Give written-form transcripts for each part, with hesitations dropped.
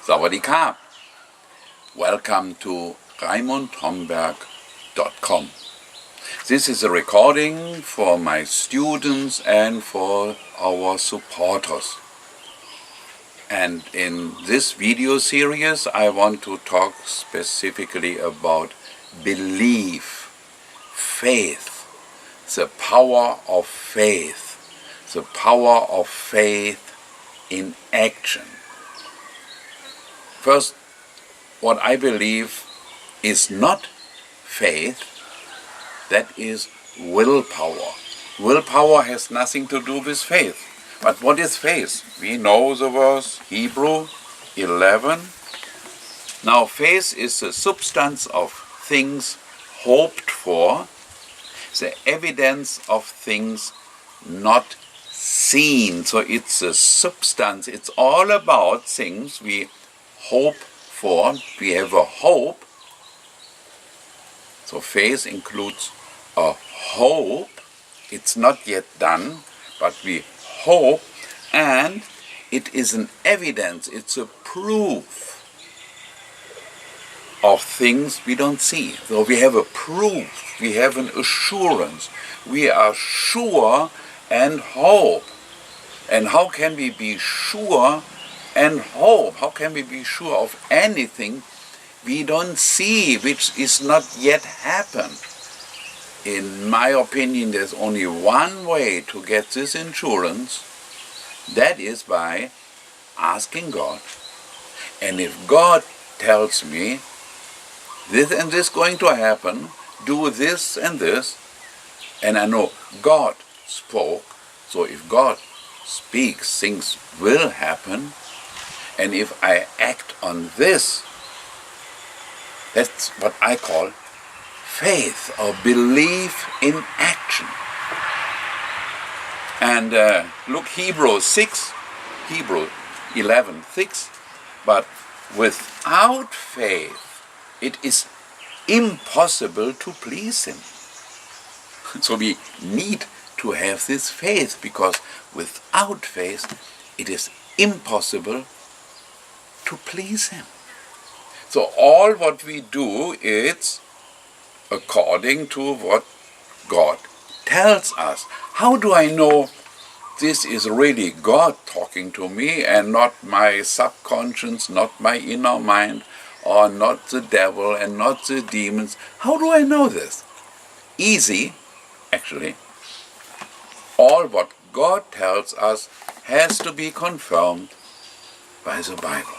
Sawadee Krap. Welcome to RaimundHomberg.com. This is a recording for my students and for our supporters. And in this video series I want to talk specifically about belief, faith, the power of faith in action. First, what I believe is not faith, that is willpower. Willpower has nothing to do with faith. But what is faith? We know the verse, Hebrew 11. Now faith is the substance of things hoped for, the evidence of things not seen. So it's a substance, it's all about things we hope for, we have a hope. So faith includes a hope, it's not yet done, but we hope, and it is an evidence, it's a proof of things we don't see. So we have a proof, we have an assurance, we are sure and hope. And how can we be sure and hope? How can we be sure of anything we don't see, which is not yet happened? In my opinion, there's only one way to get this insurance. That is by asking God. And if God tells me, this and this is going to happen, do this and this, and I know God spoke, so if God speaks, things will happen, and if I act on this, that's what I call faith or belief in action. And look, Hebrew 11:6. But without faith, it is impossible to please Him. So we need to have this faith, because without faith, it is impossible to please Him. So all what we do is according to what God tells us. How do I know this is really God talking to me and not my subconscious, not my inner mind, or not the devil and not the demons? How do I know this? Easy, actually. All what God tells us has to be confirmed by the Bible.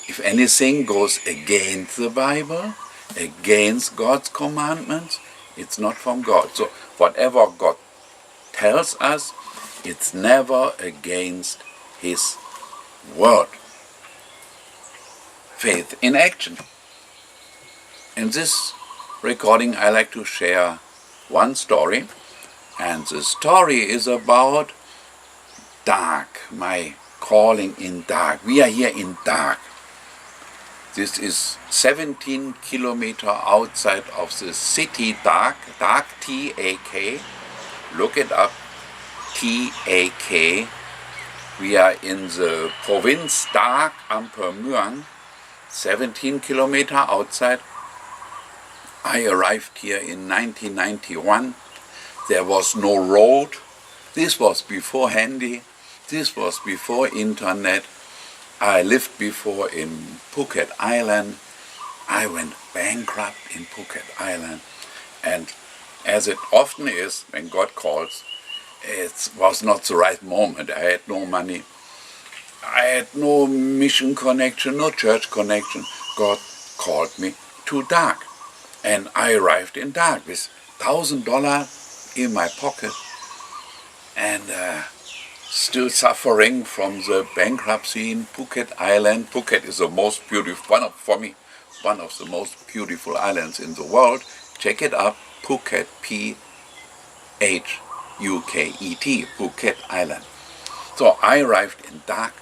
If anything goes against the Bible, against God's commandments, it's not from God. So whatever God tells us, it's never against His word. Faith in action. In this recording I like to share one story, and the story is about dark, my calling in dark. We are here in dark. This is 17 kilometers outside of the city Dark, T-A-K. Look it up, T-A-K. We are in the province Dark am Permüang, 17 kilometers outside. I arrived here in 1991. There was no road. This was before handy. This was before internet. I lived before in Phuket Island. I went bankrupt in Phuket Island. And as it often is when God calls, it was not the right moment. I had no money. I had no mission connection, no church connection. God called me to dark. And I arrived in dark with $1,000 in my pocket. And still suffering from the bankruptcy in Phuket Island. Phuket is the most beautiful, one of the most beautiful islands in the world. Check it up, Phuket, P-H-U-K-E-T, Phuket Island. So I arrived in dark,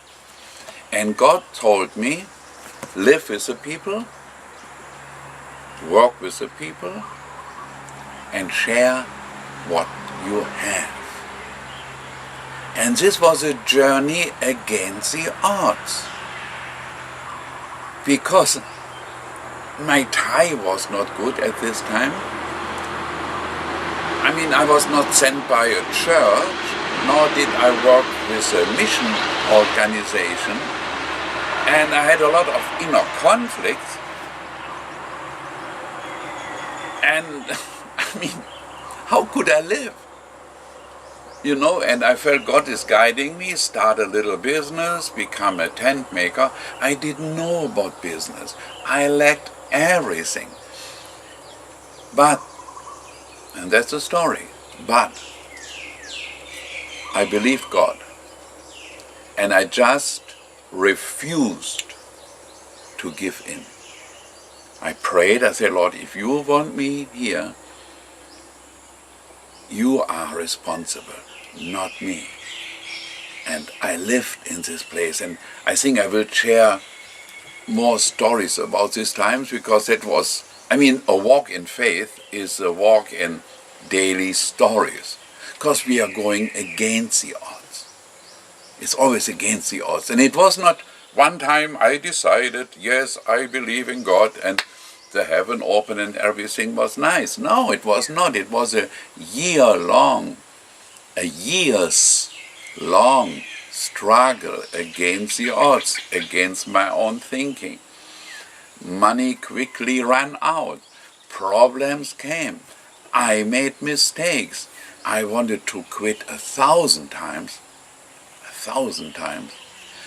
and God told me, live with the people, work with the people, and share what you have. And this was a journey against the odds. because my Thai was not good at this time. I mean, I was not sent by a church, nor did I work with a mission organization, and I had a lot of inner conflicts. And I mean, how could I live? You know, and I felt God is guiding me, start a little business, become a tent maker. I didn't know about business. I lacked everything. But, and that's the story, but I believed God. And I just refused to give in. I prayed, I said, Lord, if you want me here, you are responsible, not me. And I lived in this place, and I think I will share more stories about these times, because it was, I mean, a walk in faith is a walk in daily stories, because we are going against the odds. It's always against the odds. And it was not one time I decided, yes, I believe in God, and the heaven opened and everything was nice. No, it was not. It was a years-long struggle against the odds, against my own thinking. Money quickly ran out. Problems came. I made mistakes. I wanted to quit 1,000 times. 1,000 times.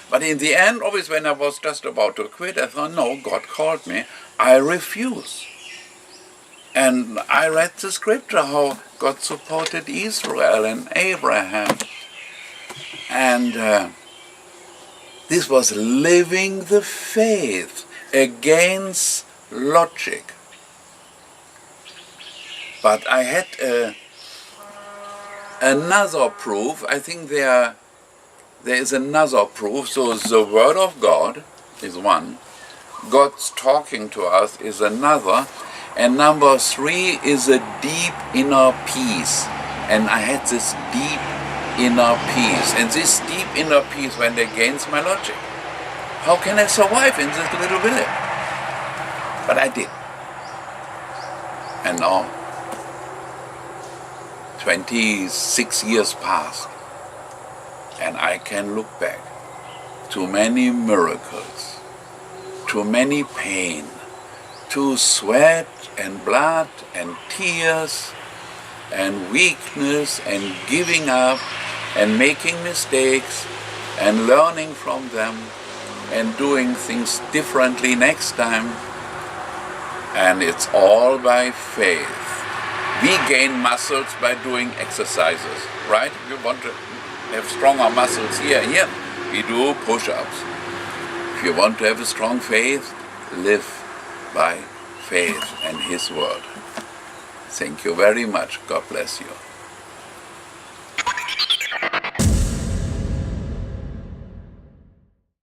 But in the end, always when I was just about to quit, I thought, no, God called me. I refuse. And I read the scripture, how God supported Israel and Abraham. And this was living the faith against logic. But I had another proof. I think there is another proof. So the Word of God is one. God's talking to us is another. And number 3 is a deep inner peace. And I had this deep inner peace. And this deep inner peace went against my logic. How can I survive in this little village? But I did. And now, 26 years passed. And I can look back to many miracles, to many pain, to sweat and blood and tears and weakness and giving up and making mistakes and learning from them and doing things differently next time. And it's all by faith. We gain muscles by doing exercises, right? If you want to have stronger muscles here, we do push-ups. If you want to have a strong faith, live by faith and His Word. Thank you very much. God bless you.